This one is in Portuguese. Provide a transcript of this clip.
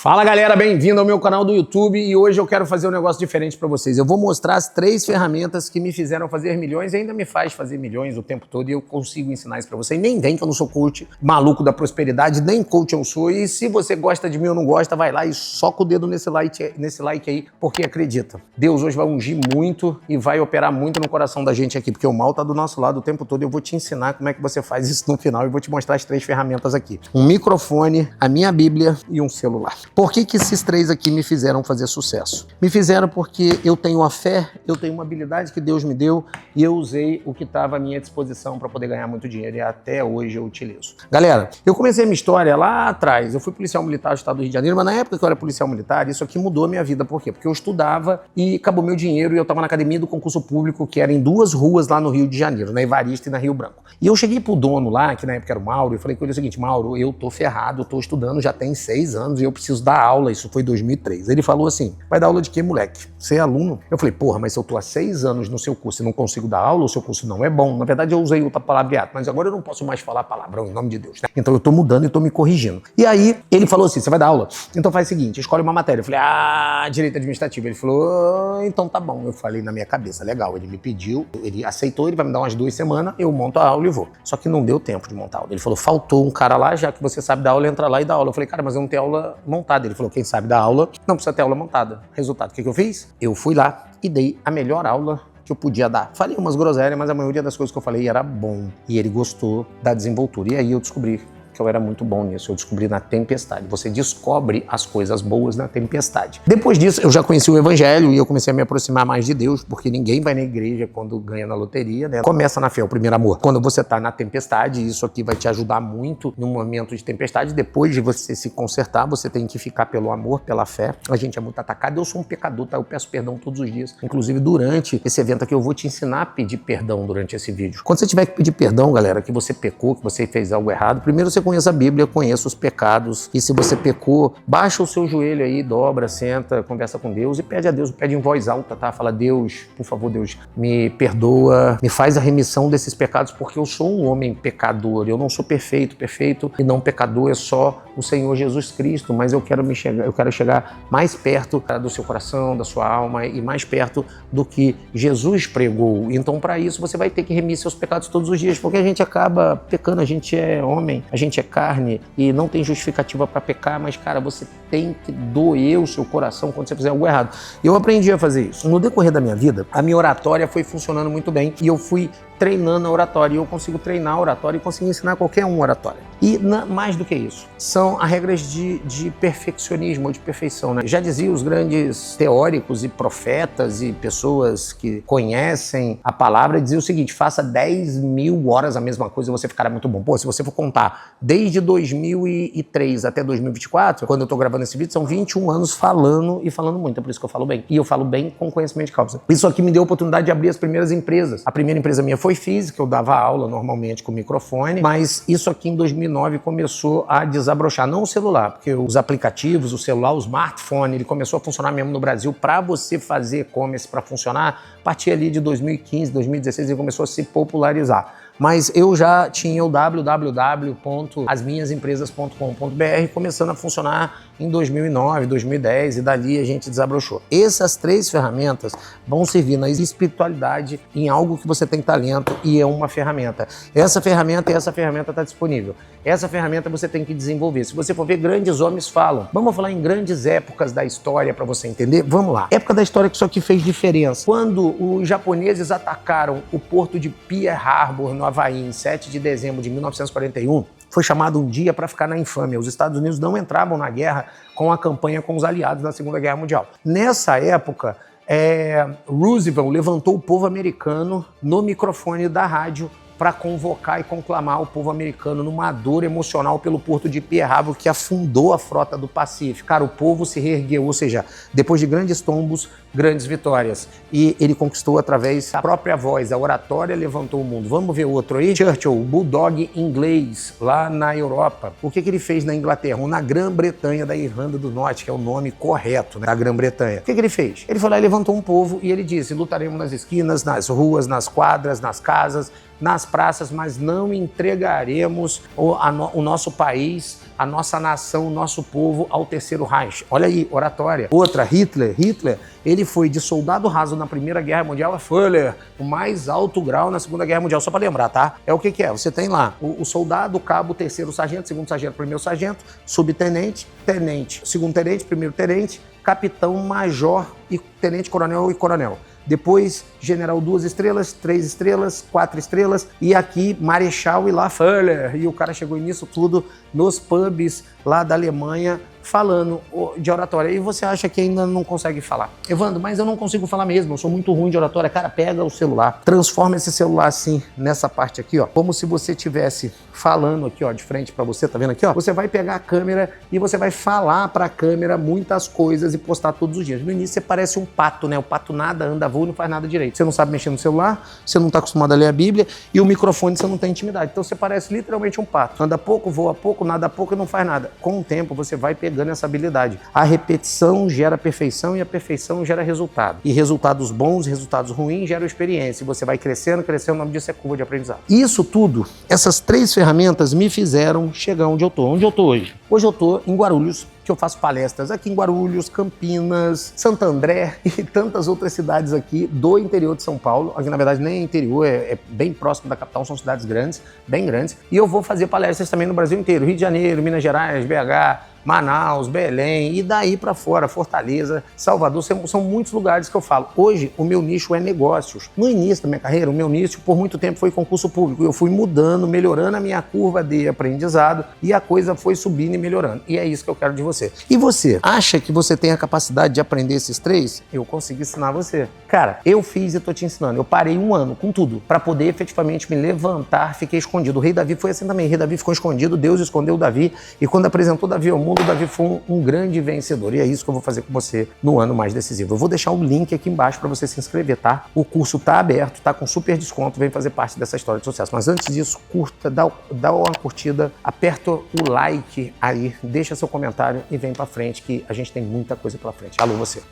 Fala galera, bem-vindo ao meu canal do YouTube e hoje eu quero fazer um negócio diferente para vocês. Eu vou mostrar as 3 ferramentas que me fizeram fazer milhões e ainda me faz fazer milhões o tempo todo e eu consigo ensinar isso para você. E nem vem que eu não sou coach maluco da prosperidade, nem coach eu sou. E se você gosta de mim ou não gosta, vai lá e soca o dedo nesse like aí, porque acredita, Deus hoje vai ungir muito e vai operar muito no coração da gente aqui, porque o mal tá do nosso lado o tempo todo. Eu vou te ensinar como é que você faz isso no final e vou te mostrar as 3 ferramentas aqui. Um microfone, a minha Bíblia e um celular. Por que esses 3 aqui me fizeram fazer sucesso? Me fizeram porque eu tenho a fé, eu tenho uma habilidade que Deus me deu e eu usei o que estava à minha disposição para poder ganhar muito dinheiro e até hoje eu utilizo. Galera, eu comecei a minha história lá atrás. Eu fui policial militar do estado do Rio de Janeiro, mas na época que eu era policial militar, isso aqui mudou a minha vida. Por quê? Porque eu estudava e acabou meu dinheiro e eu estava na academia do concurso público, que era em 2 ruas lá no Rio de Janeiro, na Evarista e na Rio Branco. E eu cheguei pro dono lá, que na época era o Mauro, e falei com ele o seguinte: Mauro, eu tô ferrado, eu tô estudando já tem 6 anos e eu preciso dar aula. Isso foi 2003. Ele falou assim: vai dar aula de quê, moleque? Você é aluno? Eu falei: porra, mas se eu tô há 6 anos no seu curso e não consigo dar aula, o seu curso não é bom. Na verdade eu usei outra palavreada, mas agora eu não posso mais falar palavrão, em nome de Deus, né? Então eu tô mudando e tô me corrigindo. E aí ele falou assim: você vai dar aula? Então faz o seguinte, escolhe uma matéria. Eu falei: direito administrativo. Ele falou: então tá bom. Eu falei na minha cabeça: legal. Ele me pediu, ele aceitou, ele vai me dar umas 2 semanas, eu monto a aula e vou. Só que não deu tempo de montar a aula. Ele falou: faltou um cara lá, já que você sabe dar aula, entra lá e dá aula. Eu falei: cara, mas eu não tenho aula montada. Ele falou: quem sabe dar aula não precisa ter aula montada. Resultado, o que eu fiz? Eu fui lá e dei a melhor aula que eu podia dar. Falei umas groselhas, mas a maioria das coisas que eu falei era bom. E ele gostou da desenvoltura. E aí eu descobri que eu era muito bom nisso. Eu descobri na tempestade. Você descobre as coisas boas na tempestade. Depois disso, eu já conheci o evangelho e eu comecei a me aproximar mais de Deus, porque ninguém vai na igreja quando ganha na loteria, né? Começa na fé, o primeiro amor. Quando você tá na tempestade, isso aqui vai te ajudar muito no momento de tempestade. Depois de você se consertar, você tem que ficar pelo amor, pela fé. A gente é muito atacado. Eu sou um pecador, tá? Eu peço perdão todos os dias. Inclusive, durante esse evento aqui, eu vou te ensinar a pedir perdão durante esse vídeo. Quando você tiver que pedir perdão, galera, que você pecou, que você fez algo errado, primeiro você conheça a Bíblia, conheça os pecados, e se você pecou, baixa o seu joelho aí, dobra, senta, conversa com Deus e pede a Deus, pede em voz alta, tá? Fala: Deus, por favor, Deus, me perdoa, me faz a remissão desses pecados, porque eu sou um homem pecador, eu não sou perfeito e não pecador é só o Senhor Jesus Cristo, mas eu quero chegar mais perto do seu coração, da sua alma e mais perto do que Jesus pregou. Então, para isso, você vai ter que remir seus pecados todos os dias, porque a gente acaba pecando, a gente é homem, a gente é carne e não tem justificativa para pecar, mas, cara, você tem que doer o seu coração quando você fizer algo errado. Eu aprendi a fazer isso. No decorrer da minha vida, a minha oratória foi funcionando muito bem e eu fui treinando a oratória. E eu consigo treinar a oratória e consigo ensinar qualquer um oratória. E mais do que isso, são as regras de perfeccionismo ou de perfeição, né? Já diziam os grandes teóricos e profetas e pessoas que conhecem a palavra, diziam o seguinte: faça 10.000 horas a mesma coisa e você ficará muito bom. Pô, se você for contar desde 2003 até 2024, quando eu tô gravando esse vídeo, são 21 anos falando e falando muito. É por isso que eu falo bem. E eu falo bem com conhecimento de causa. Isso aqui me deu a oportunidade de abrir as primeiras empresas. A primeira empresa minha foi física, eu dava aula normalmente com microfone, mas isso aqui em 2009 começou a desabrochar, não o celular, porque os aplicativos, o celular, o smartphone, ele começou a funcionar mesmo no Brasil. Para você fazer e-commerce para funcionar, a partir ali de 2015, 2016, ele começou a se popularizar. Mas eu já tinha o www.asminhasempresas.com.br começando a funcionar em 2009, 2010 e dali a gente desabrochou. Essas 3 ferramentas vão servir na espiritualidade em algo que você tem talento e é uma ferramenta. Essa ferramenta está disponível. Essa ferramenta você tem que desenvolver. Se você for ver, grandes homens falam. Vamos falar em grandes épocas da história para você entender? Vamos lá. Época da história que isso aqui fez diferença. Quando os japoneses atacaram o porto de Pearl Harbor, no Havaí, em 7 de dezembro de 1941, foi chamado um dia para ficar na infâmia. Os Estados Unidos não entravam na guerra com a campanha com os aliados na Segunda Guerra Mundial. Nessa época, Roosevelt levantou o povo americano no microfone da rádio para convocar e conclamar o povo americano numa dor emocional pelo porto de Pearl Harbor, que afundou a frota do Pacífico. Cara, o povo se reergueu, ou seja, depois de grandes tombos, grandes vitórias. E ele conquistou através da própria voz, a oratória levantou o mundo. Vamos ver outro aí? Churchill, o bulldog inglês, lá na Europa. O que ele fez na Inglaterra? Ou na Grã-Bretanha da Irlanda do Norte, que é o nome correto, né, da Grã-Bretanha. O que ele fez? Ele foi lá e levantou um povo e ele disse: lutaremos nas esquinas, nas ruas, nas quadras, nas casas, nas praças, mas não entregaremos o nosso país, a nossa nação, o nosso povo ao Terceiro Reich. Olha aí, oratória. Outra, Hitler, ele foi de soldado raso na Primeira Guerra Mundial a Führer, o mais alto grau na Segunda Guerra Mundial, só para lembrar, tá? É o que é? Você tem lá o soldado, o cabo, o terceiro sargento, segundo sargento, primeiro sargento, subtenente, tenente, segundo tenente, primeiro tenente, capitão, major e tenente-coronel e coronel. Depois, general 2 estrelas, 3 estrelas, 4 estrelas e aqui marechal e lá Führer. E o cara chegou nisso tudo nos pubs lá da Alemanha falando de oratória. E você acha que ainda não consegue falar. Evandro, mas eu não consigo falar mesmo, eu sou muito ruim de oratória. Cara, pega o celular, transforma esse celular assim, nessa parte aqui, ó, como se você estivesse falando aqui, ó, de frente pra você, tá vendo aqui, ó? Você vai pegar a câmera e você vai falar pra câmera muitas coisas e postar todos os dias. No início você parece um pato, né? O pato nada, anda, voa e não faz nada direito. Você não sabe mexer no celular, você não tá acostumado a ler a Bíblia e o microfone você não tem intimidade. Então você parece literalmente um pato. Anda pouco, voa pouco, nada pouco e não faz nada. Com o tempo você vai pegando essa habilidade. A repetição gera perfeição e a perfeição gera resultado. E resultados bons, resultados ruins geram experiência. E você vai crescendo, o nome disso é curva de aprendizado. Isso tudo, essas 3 ferramentas me fizeram chegar onde eu tô. Onde eu tô hoje? Hoje eu tô em Guarulhos, que eu faço palestras aqui em Guarulhos, Campinas, Santo André e tantas outras cidades aqui do interior de São Paulo. Aqui, na verdade, nem é interior, é bem próximo da capital, são cidades grandes, bem grandes. E eu vou fazer palestras também no Brasil inteiro, Rio de Janeiro, Minas Gerais, BH, Manaus, Belém e daí para fora, Fortaleza, Salvador, são muitos lugares que eu falo. Hoje, o meu nicho é negócios. No início da minha carreira, o meu nicho, por muito tempo, foi concurso público. Eu fui mudando, melhorando a minha curva de aprendizado e a coisa foi subindo e melhorando. E é isso que eu quero de você. E você, acha que você tem a capacidade de aprender esses 3? Eu consigo ensinar você. Cara, eu fiz e tô te ensinando. Eu parei 1 ano com tudo para poder efetivamente me levantar, fiquei escondido. O rei Davi foi assim também. O rei Davi ficou escondido, Deus escondeu o Davi e quando apresentou Davi ao mundo, o Davi foi um grande vencedor. E é isso que eu vou fazer com você no ano mais decisivo. Eu vou deixar o link aqui embaixo para você se inscrever, tá? O curso tá aberto, tá com super desconto, vem fazer parte dessa história de sucesso. Mas antes disso, curta, dá uma curtida, aperta o like aí, deixa seu comentário e vem pra frente que a gente tem muita coisa pela frente. Alô, você!